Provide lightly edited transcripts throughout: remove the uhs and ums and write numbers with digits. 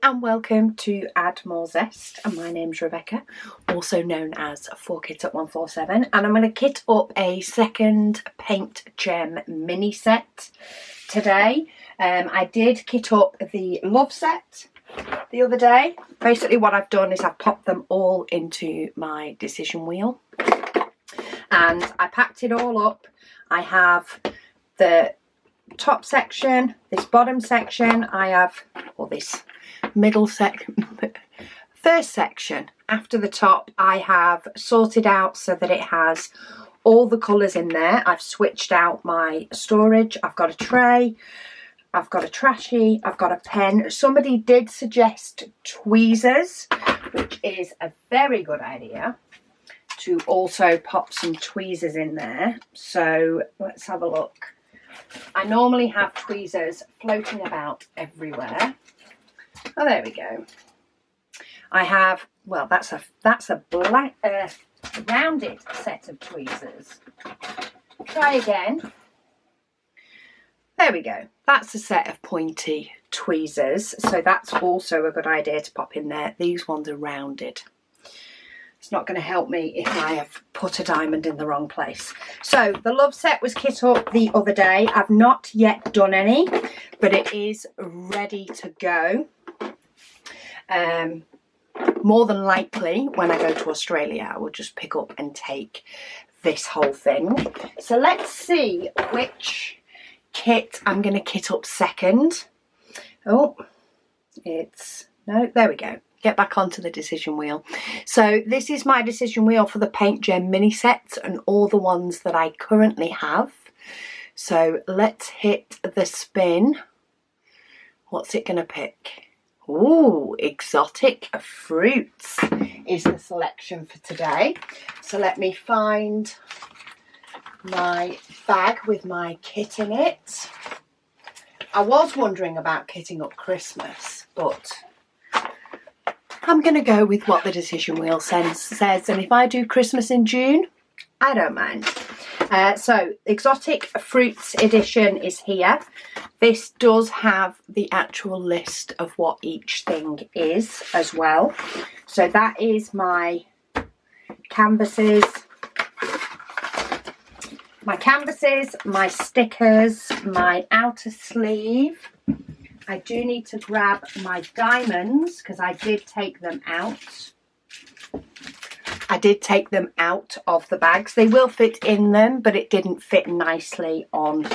and welcome to Add More Zest, and my name's Rebecca, also known as 4Kits at 147, and I'm going to kit up a second PaintGem mini set today. I did kit up the Love set the other day. Basically what I've done is I've popped them all into my decision wheel and I packed it all up. I have the top section, this bottom section, I have, or this middle section, first section after the top, I have sorted out so that it has all the colours in there. I've switched out my storage. I've got a tray, I've got a trashy, I've got a pen. Somebody did suggest tweezers, which is a very good idea, to also pop some tweezers in there. So let's have a look. I normally have tweezers floating about everywhere. Oh, there we go. I have, well, that's a black, rounded set of tweezers. Try again. There we go. That's a set of pointy tweezers. So that's also a good idea to pop in there. These ones are rounded. It's not going to help me if I have put a diamond in the wrong place. So the Love set was kit up the other day. I've not yet done any, but it is ready to go. More than likely when I go to Australia, I will just pick up and take this whole thing. So let's see which kit I'm going to kit up second. Oh, no, there we go. Get back onto the decision wheel. So this is my decision wheel for the PaintGem mini sets and all the ones that I currently have. So let's hit the spin. What's it going to pick? Ooh, exotic fruits is the selection for today. So let me find my bag with my kit in it. I was wondering about kitting up Christmas, but I'm going to go with what the decision wheel says, and if I do Christmas in June, I don't mind. So, Exotic Fruits Edition is here. This does have the actual list of what each thing is as well. So that is my canvases, my stickers, my outer sleeve. I do need to grab my diamonds because I did take them out. I did take them out of the bags. They will fit in them, but it didn't fit nicely on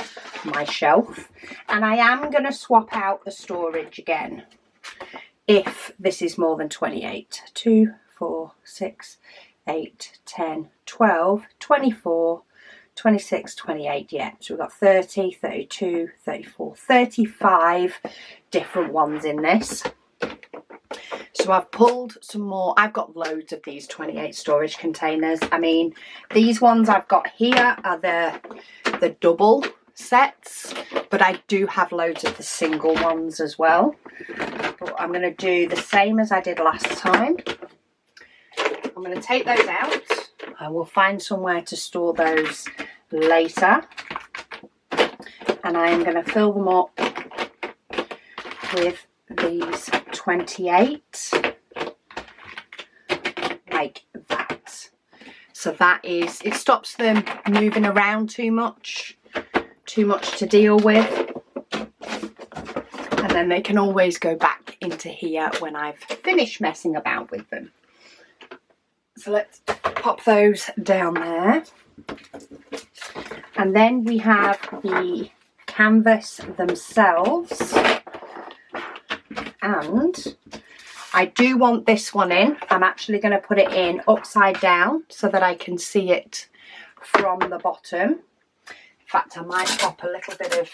my shelf. And I am going to swap out the storage again if this is more than 28. 2, 4, 6, 8, 10, 12, 24, 26, 28, yeah. So we've got 30, 32, 34, 35 different ones in this. So I've pulled some more. I've got loads of these 28 storage containers. I mean, these ones I've got here are the double sets, but I do have loads of the single ones as well. But I'm going to do the same as I did last time. I'm going to take those out. I will find somewhere to store those later. And I am going to fill them up with these 28 like that. So that is, it stops them moving around too much to deal with. And then they can always go back into here when I've finished messing about with them. So let's pop those down there. And then we have the canvas themselves. And I do want this one in. I'm actually going to put it in upside down so that I can see it from the bottom. In fact, I might pop a little bit of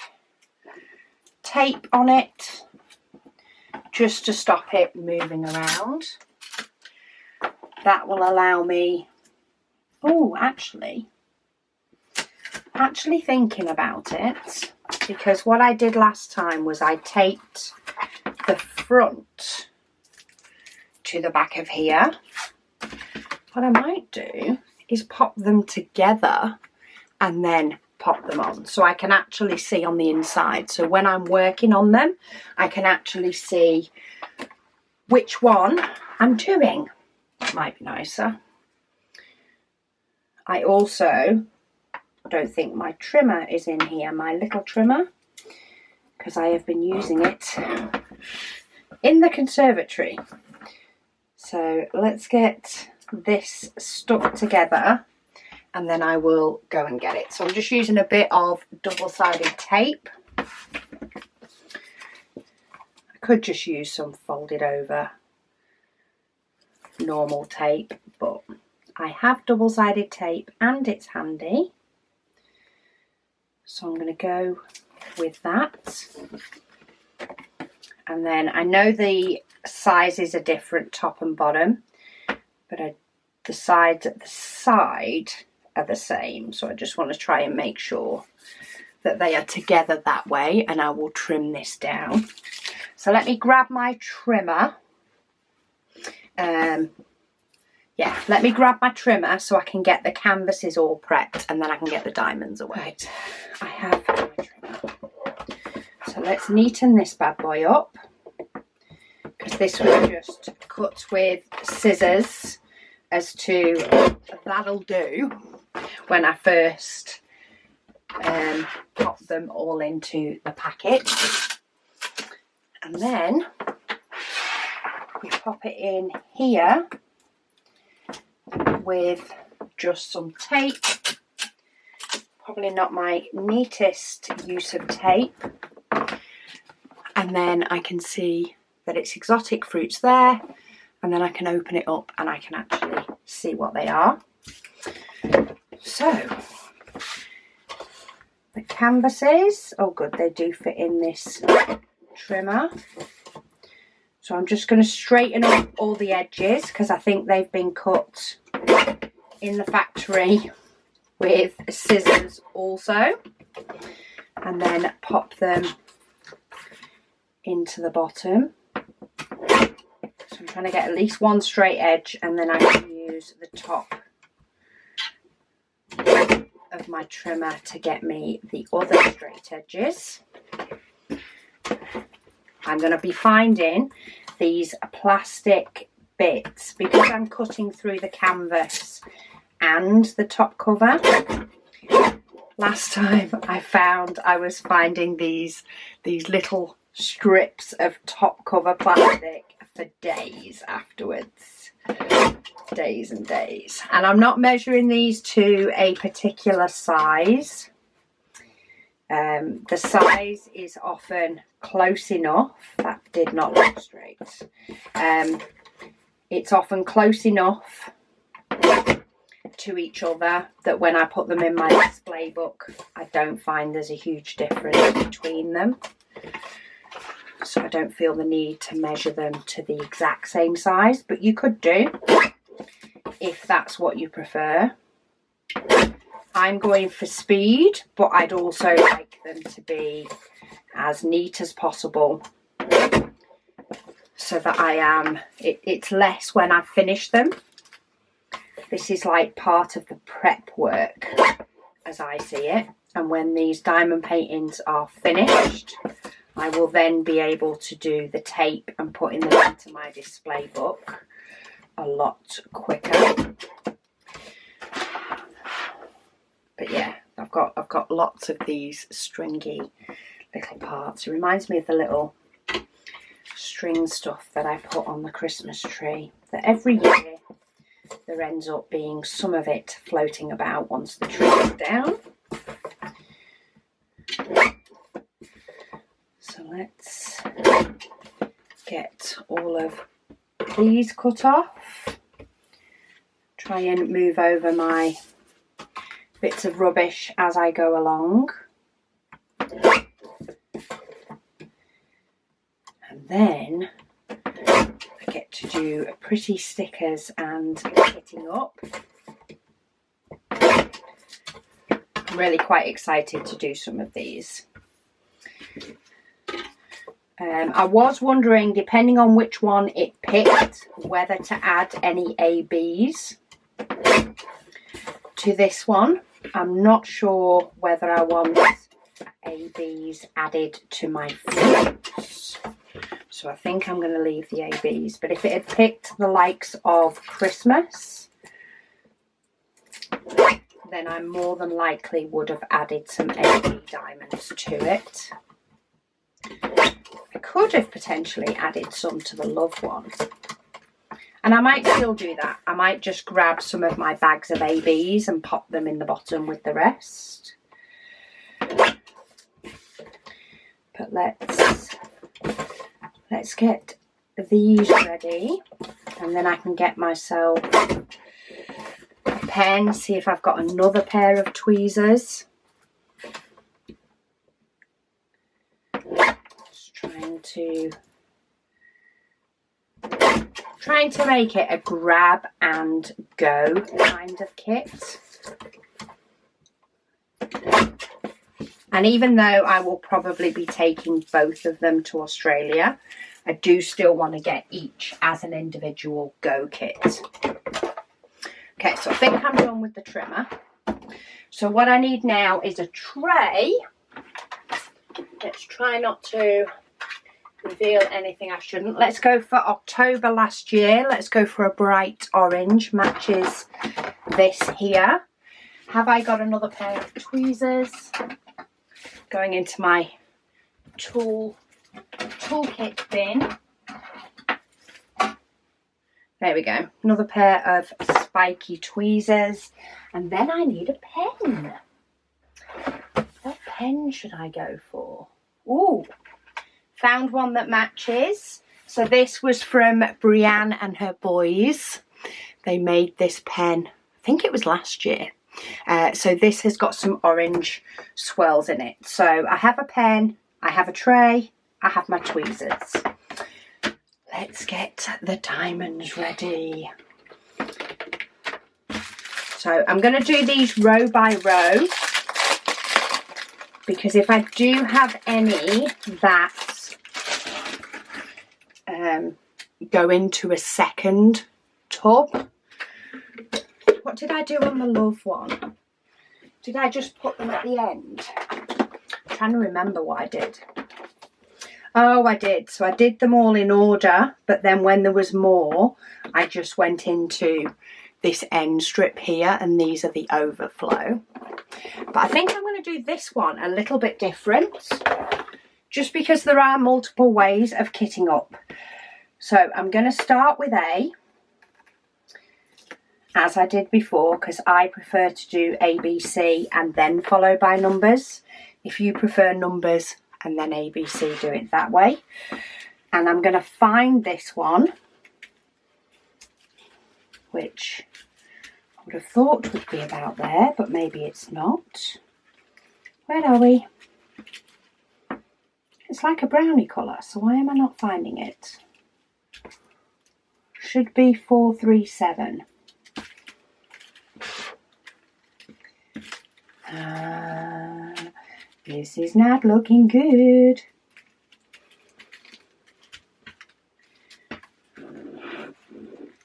tape on it just to stop it moving around. That will allow me, actually thinking about it, because what I did last time was I taped the front to the back of here. What I might do is pop them together and then pop them on so I can actually see on the inside. So when I'm working on them, I can actually see which one I'm doing. Might be nicer. I also don't think my trimmer is in here, my little trimmer, because I have been using it in the conservatory. So let's get this stuck together and then I will go and get it. So I'm just using a bit of double-sided tape. I could just use some folded over normal tape, but I have double-sided tape and it's handy. So I'm going to go with that. And then I know the sizes are different, top and bottom, but the sides at the side are the same. So I just want to try and make sure that they are together that way, and I will trim this down. So let me grab my trimmer. Let me grab my trimmer so I can get the canvases all prepped and then I can get the diamonds away. Right, I have my trimmer. So let's neaten this bad boy up, because this was just cut with scissors as to that'll do when I first pop them all into the packet. And then we pop it in here with just some tape. Probably not my neatest use of tape. And then I can see that it's exotic fruits there, and then I can open it up and I can actually see what they are. So the canvases, oh good, they do fit in this trimmer. So I'm just going to straighten up all the edges because I think they've been cut in the factory with scissors also, and then pop them into the bottom. So I'm trying to get at least one straight edge, and then I can use the top of my trimmer to get me the other straight edges. I'm going to be finding these plastic bits because I'm cutting through the canvas and the top cover. Last time I was finding these little strips of top cover plastic for days afterwards. Days and days. And I'm not measuring these to a particular size. The size is often close enough. That did not look straight. It's often close enough to each other that when I put them in my display book, I don't find there's a huge difference between them. So I don't feel the need to measure them to the exact same size, but you could do if that's what you prefer. I'm going for speed, but I'd also like them to be as neat as possible so that it's less when I finish them. This is like part of the prep work as I see it, and when these diamond paintings are finished, I will then be able to do the tape and putting them into my display book a lot quicker. But yeah, I've got lots of these stringy little parts. It reminds me of the little string stuff that I put on the Christmas tree, that every year there ends up being some of it floating about once the tree is down. So let's get all of these cut off. Try and move over my bits of rubbish as I go along. And then I get to do pretty stickers and kitting up. I'm really quite excited to do some of these. I was wondering, depending on which one it picked, whether to add any ABs to this one. I'm not sure whether I want ABs added to my fruits. So I think I'm going to leave the ABs. But if it had picked the likes of Christmas, then I more than likely would have added some AB diamonds to it. I could have potentially added some to the love one. And I might still do that. I might just grab some of my bags of ABs and pop them in the bottom with the rest. But let's get these ready, and then I can get myself a pen, see if I've got another pair of tweezers. Just trying to make it a grab and go kind of kit. And even though I will probably be taking both of them to Australia, I do still want to get each as an individual go kit. Okay, so I think I'm done with the trimmer. So what I need now is a tray. Let's try not to reveal anything I shouldn't. Let's go for October last year. Let's go for a bright orange. Matches this here. Have I got another pair of tweezers? Going into my toolkit bin. There we go. Another pair of spiky tweezers. And then I need a pen. What pen should I go for? Ooh, found one that matches. So this was from Brienne and her boys. They made this pen, I think it was last year. So this has got some orange swirls in it. So I have a pen, I have a tray, I have my tweezers. Let's get the diamonds ready. So I'm going to do these row by row, because if I do have any that go into a second tub. What did I do on the love one? Did I just put them at the end? I'm trying to remember what I did. Oh, I did. So I did them all in order, but then when there was more, I just went into this end strip here, and these are the overflow. But I think I'm going to do this one a little bit different, just because there are multiple ways of kitting up. So I'm going to start with A, as I did before, because I prefer to do ABC and then follow by numbers. If you prefer numbers and then ABC, do it that way. And I'm going to find this one, which I would have thought would be about there, but maybe it's not. Where are we? It's like a brownie colour, so why am I not finding it? Should be 437. This is not looking good.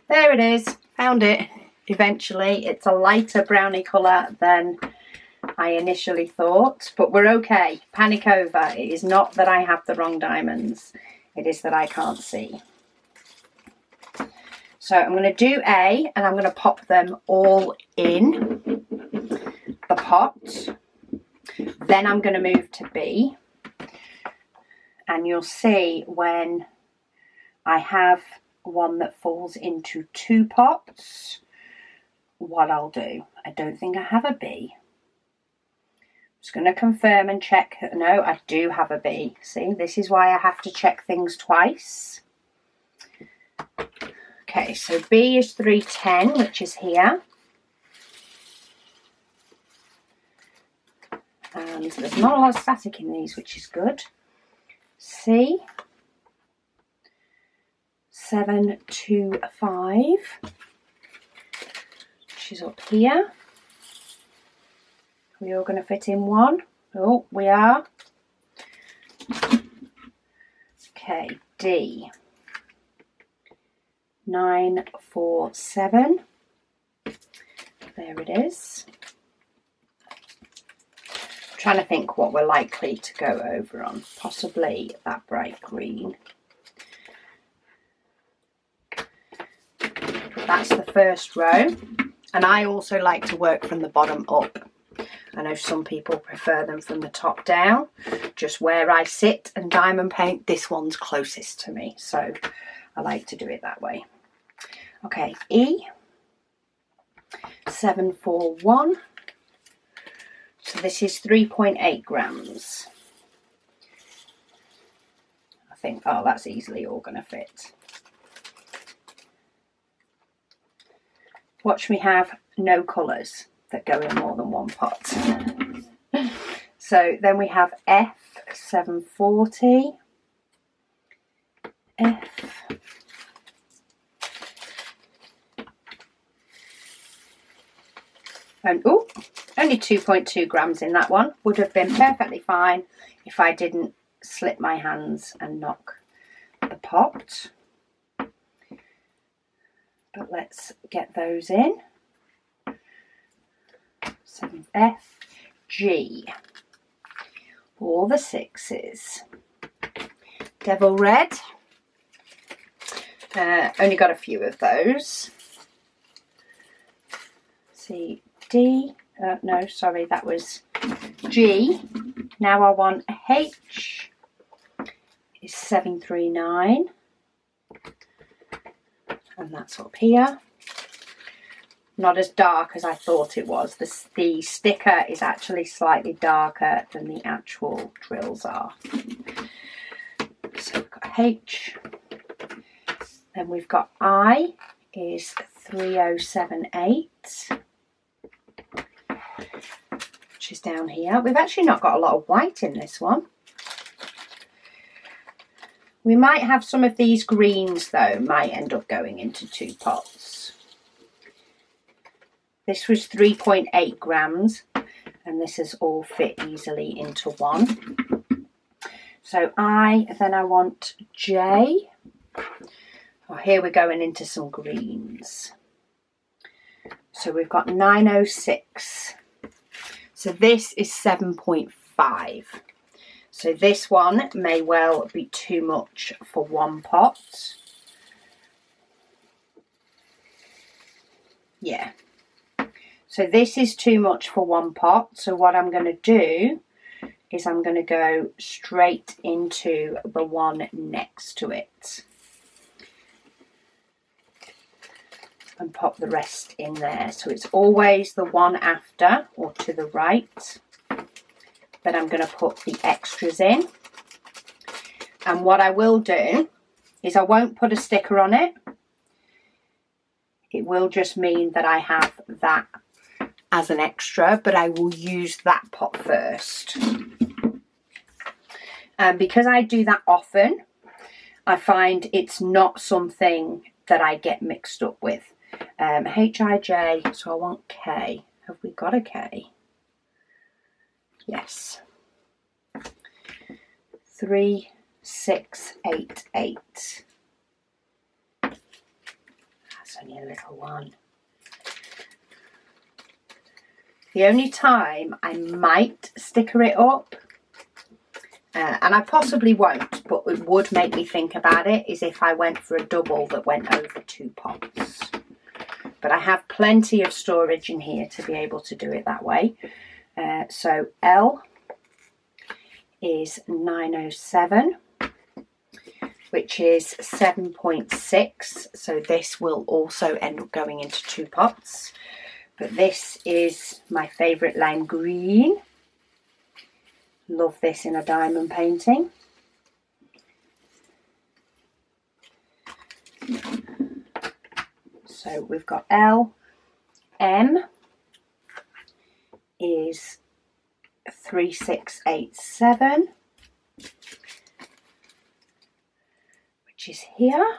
There it is. Found it. Eventually. It's a lighter brownie colour than I initially thought, but we're okay. Panic over. It is not that I have the wrong diamonds. It is that I can't see. So I'm going to do A, and I'm going to pop them all in the pot. Then I'm going to move to B, and you'll see when I have one that falls into two pots what I'll do. I don't think I have a B. Just going to confirm and check. No, I do have a B. See, this is why I have to check things twice. Okay, so B is 310, which is here. And there's not a lot of static in these, which is good. C, 725, which is up here. We're all going to fit in one. Oh, we are. Okay, D, 947. There it is. I'm trying to think what we're likely to go over on. Possibly that bright green. that's the first row. And I also like to work from the bottom up. I know some people prefer them from the top down. Just where I sit and diamond paint, this one's closest to me. So I like to do it that way. Okay, E, 741. So this is 3.8 grams. I think, oh, that's easily all going to fit. Watch me have no colours that go in more than one pot. So then we have F, 740. F. And oh, only 2.2 grams in that one. Would have been perfectly fine if I didn't slip my hands and knock the pot. But let's get those in. 7F, G. All the sixes. Devil Red. Only got a few of those. C, D. No, sorry, that was G. Now I want H. Is 739. And that's up here. Not as dark as I thought it was. The sticker is actually slightly darker than the actual drills are. So we've got H. Then we've got I is 3078. Which is down here. We've actually not got a lot of white in this one. We might have some of these greens though, might end up going into two pots. This was 3.8 grams and this has all fit easily into one. So then I want J. Oh, here we're going into some greens. So we've got 906. So this is 7.5. So this one may well be too much for one pot. Yeah. So this is too much for one pot. So what I'm going to do is I'm going to go straight into the one next to it. And pop the rest in there. So it's always the one after or to the right that I'm going to put the extras in. And what I will do is I won't put a sticker on it. It will just mean that I have that as an extra, but I will use that pot first. And because I do that often, I find it's not something that I get mixed up with. H-I-J, so I want K. Have we got a K? Yes. 3688. That's only a little one. The only time I might sticker it up, and I possibly won't, but it would make me think about it, is if I went for a double that went over two pots. But I have plenty of storage in here to be able to do it that way. So L is 907, which is 7.6. So this will also end up going into two pots. But this is my favourite lime green. Love this in a diamond painting. So we've got L. M is 3687, which is here.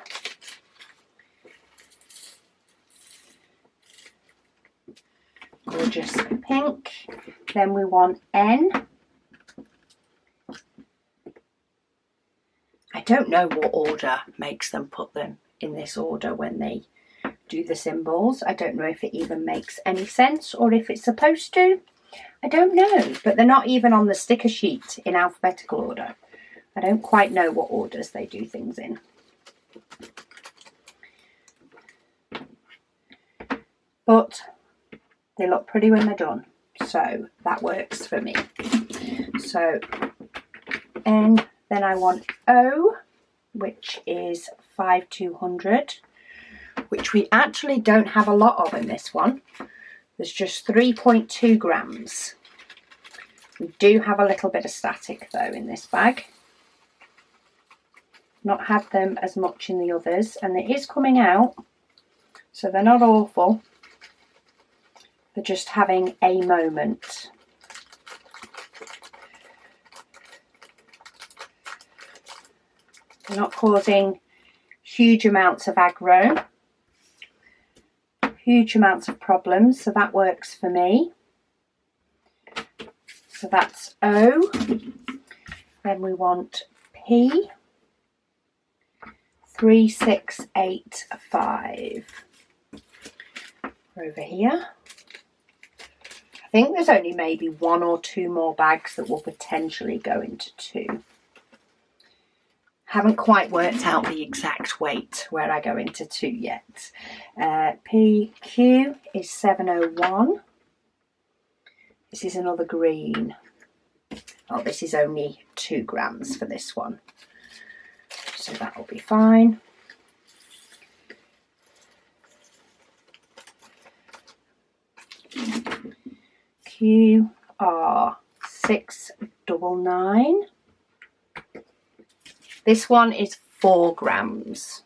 Gorgeous pink. Then we want N. I don't know what order makes them put them in this order when they do the symbols. I don't know if it even makes any sense or if it's supposed to. I don't know, but they're not even on the sticker sheet in alphabetical order. I don't quite know what orders they do things in. but they look pretty when they're done, so that works for me. So N, then I want O, which is 5200, which we actually don't have a lot of in this one. There's just 3.2 grams. We do have a little bit of static though in this bag. Not had them as much in the others, and it is coming out, so they're not awful. They're just having a moment. They're not causing huge amounts of aggro, huge amounts of problems, so that works for me. So that's O. Then we want P, 3685. We're over here. I think there's only maybe 1 or 2 more bags that will potentially go into 2. Haven't quite worked out the exact weight where I go into 2 yet. PQ is 701. This is another green. Oh, this is only 2 grams for this one, so that will be fine. QR 699. This one is 4 grams,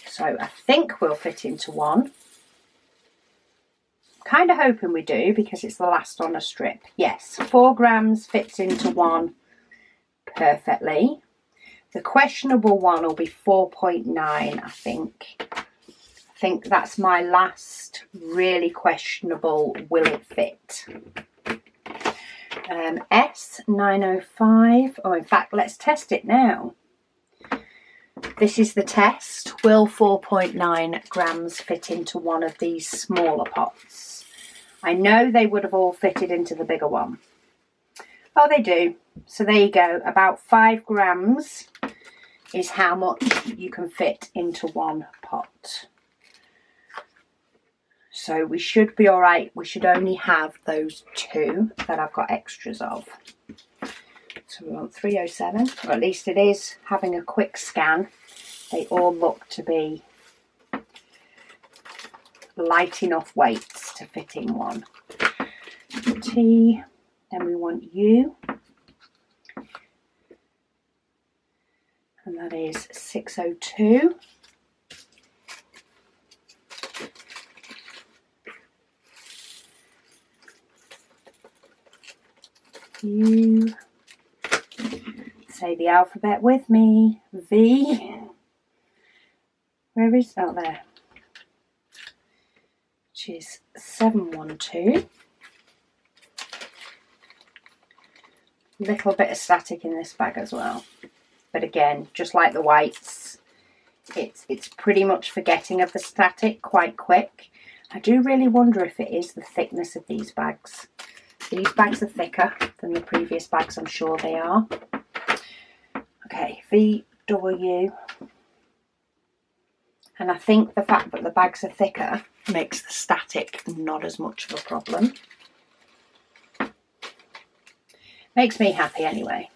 so I think we'll fit into 1. Kind of hoping we do, because it's the last on a strip. Yes, 4 grams fits into 1 perfectly. The questionable one will be 4.9, I think. I think that's my last really questionable will it fit. S905. Oh, in fact, let's test it now. This is the test. Will 4.9 grams fit into one of these smaller pots? I know they would have all fitted into the bigger one. Oh, they do. So there you go. About 5 grams is how much you can fit into one pot. So we should be all right. We should only have those 2 that I've got extras of. So we want 307, or at least it is. Having a quick scan, they all look to be light enough weights to fit in one. T, then we want U, and that is 602. U, say the alphabet with me. V, where is that? There, which is 712. Little bit of static in this bag as well, but again, just like the whites, it's pretty much forgetting of the static quite quick. I do really wonder if it is the thickness of these bags. These bags are thicker than the previous bags, I'm sure they are. Okay, VW. And I think the fact that the bags are thicker makes the static not as much of a problem. Makes me happy anyway,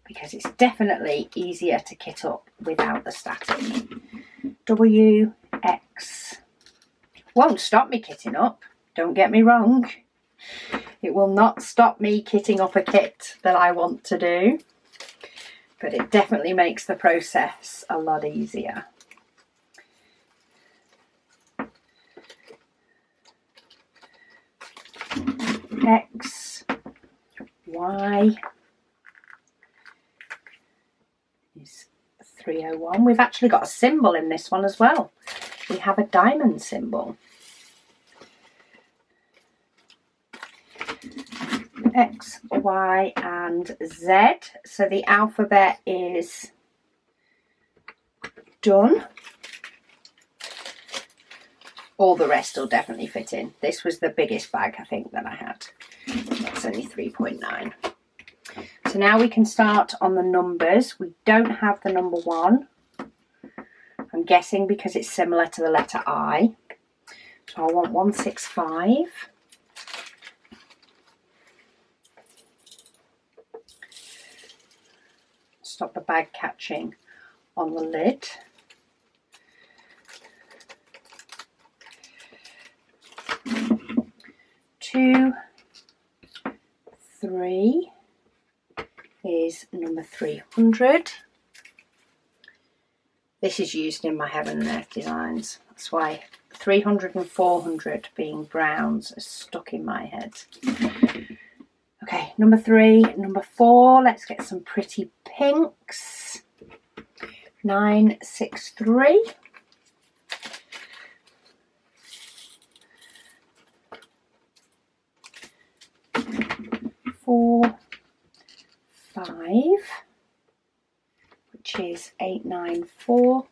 because it's definitely easier to kit up without the static. WX. Won't stop me kitting up. Don't get me wrong, it will not stop me kitting up a kit that I want to do, but it definitely makes the process a lot easier. X, Y is 301. We've actually got a symbol in this one as well. We have a diamond symbol. X, Y and Z. So the alphabet is done. All the rest will definitely fit in. This was the biggest bag I think that I had. That's only 3.9. So now we can start on the numbers. We don't have the number 1. I'm guessing because it's similar to the letter I. So I want 165. Stop the bag catching on the lid. Two, 3 is number 300. This is used in my Heaven and Earth designs. That's why 300 and 400 being browns are stuck in my head. Okay, number 3, number 4. Let's get some pretty pinks. 963. Four, 5, which is 894.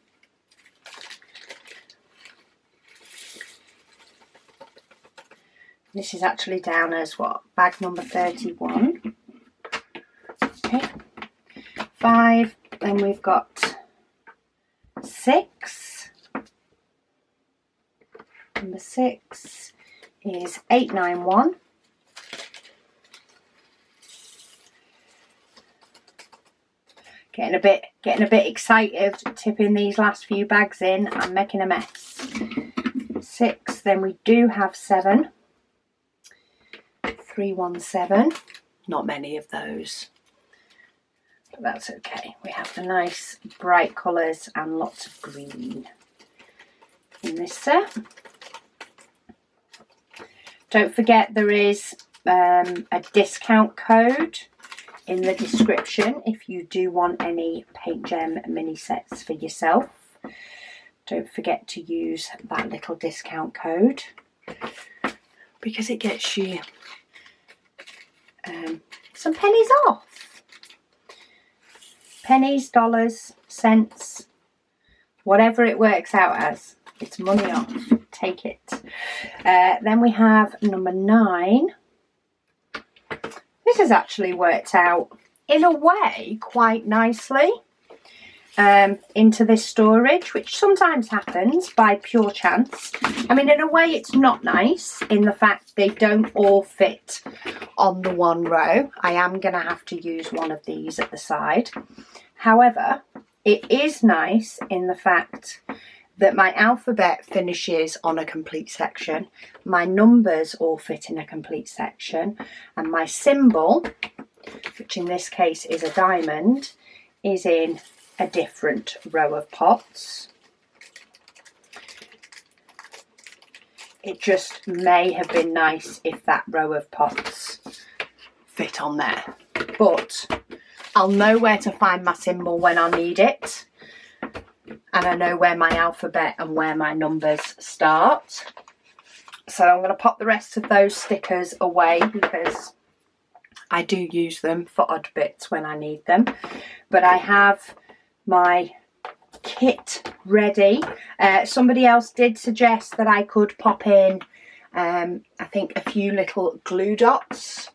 This is actually down as what? Bag number 31. Okay. 5, then we've got 6. Number 6 is 891. Getting a bit excited, tipping these last few bags in. I'm making a mess. 6, then we do have 7. 317. Not many of those, but that's okay. We have the nice bright colours and lots of green in this set. Don't forget there is a discount code in the description if you do want any PaintGem mini sets for yourself. Don't forget to use that little discount code because it gets you some pennies off. Pennies, dollars, cents, whatever it works out as, it's money off. Take it. Then we have number 9. This has actually worked out in a way quite nicely into this storage, which sometimes happens by pure chance. I mean, in a way it's not nice in the fact they don't all fit on the one row. I am going to have to use one of these at the side. However, it is nice in the fact that my alphabet finishes on a complete section, my numbers all fit in a complete section, and my symbol, which in this case is a diamond, is in a different row of pots. It just may have been nice if that row of pots fit on there, but I'll know where to find my symbol when I need it. And I know where my alphabet and where my numbers start. So I'm going to pop the rest of those stickers away because I do use them for odd bits when I need them. But I have my kit ready. Somebody else did suggest that I could pop in, I think, a few little glue dots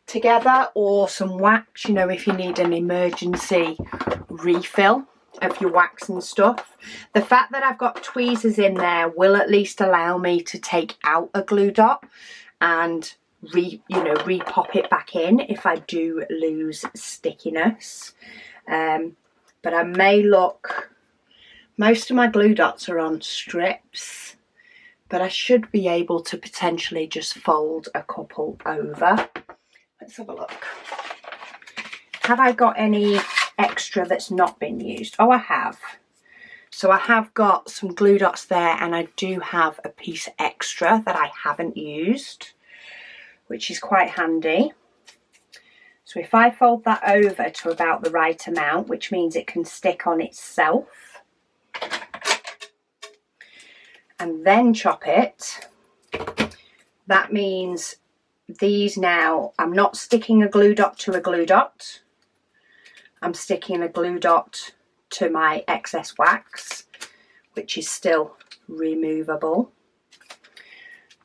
together or some wax, you know, if you need an emergency refill of your wax and stuff. The fact that I've got tweezers in there will at least allow me to take out a glue dot and re-pop it back in if I do lose stickiness. But I may look, most of my glue dots are on strips, but I should be able to potentially just fold a couple over. Let's have a look. Have I got any extra that's not been used? Oh, I have. So I have got some glue dots there, and I do have a piece extra that I haven't used, which is quite handy. So if I fold that over to about the right amount, which means it can stick on itself, and then chop it, that means these now, I'm not sticking a glue dot to a glue dot. I'm sticking a glue dot to my excess wax, which is still removable.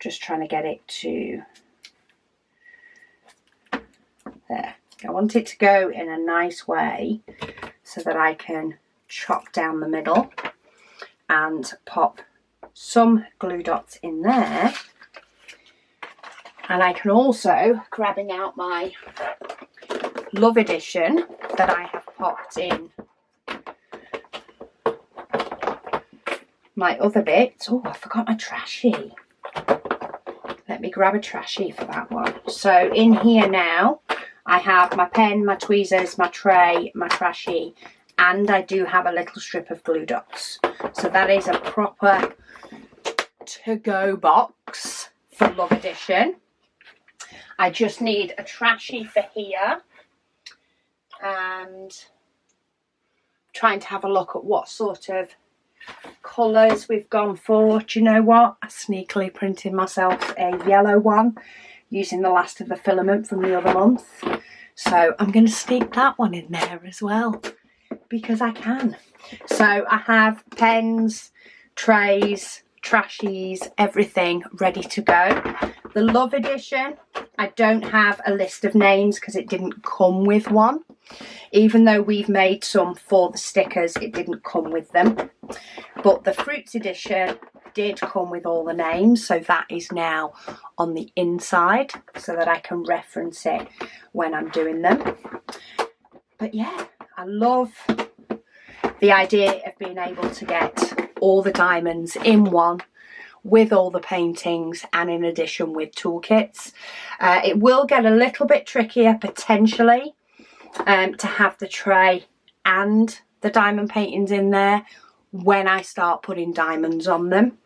Just trying to get it to there. I want it to go in a nice way so that I can chop down the middle. and pop some glue dots in there. And I can also, grabbing out my Love Edition that I have popped in my other bits. Oh, I forgot my trashy. Let me grab a trashy for that one. So in here now, I have my pen, my tweezers, my tray, my trashy, and I do have a little strip of glue dots. So that is a proper to-go box for Love Edition. I just need a trashy for here, and trying to have a look at what sort of colours we've gone for. Do you know what? I sneakily printed myself a yellow one using the last of the filament from the other month. So I'm going to sneak that one in there as well because I can. So I have pens, trays, trashies, everything ready to go. The Love Edition, I don't have a list of names because it didn't come with one. Even though we've made some for the stickers, it didn't come with them. But the Fruits Edition did come with all the names, so that is now on the inside so that I can reference it when I'm doing them. But yeah, I love the idea of being able to get all the diamonds in one with all the paintings, and in addition with toolkits. It will get a little bit trickier potentially to have the tray and the diamond paintings in there when I start putting diamonds on them.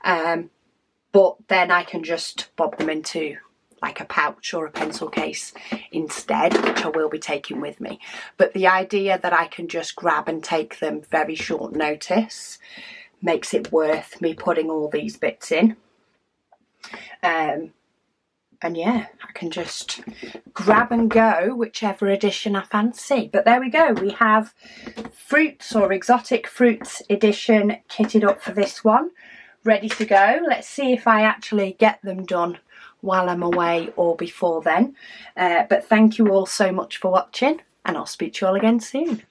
But then I can just bob them into like a pouch or a pencil case instead, which I will be taking with me. But the idea that I can just grab and take them very short notice makes it worth me putting all these bits in. And yeah, I can just grab and go whichever edition I fancy. But there we go, we have Fruits or Exotic Fruits Edition kitted up for this one, ready to go. Let's see if I actually get them done while I'm away or before then. But thank you all so much for watching, and I'll speak to you all again soon.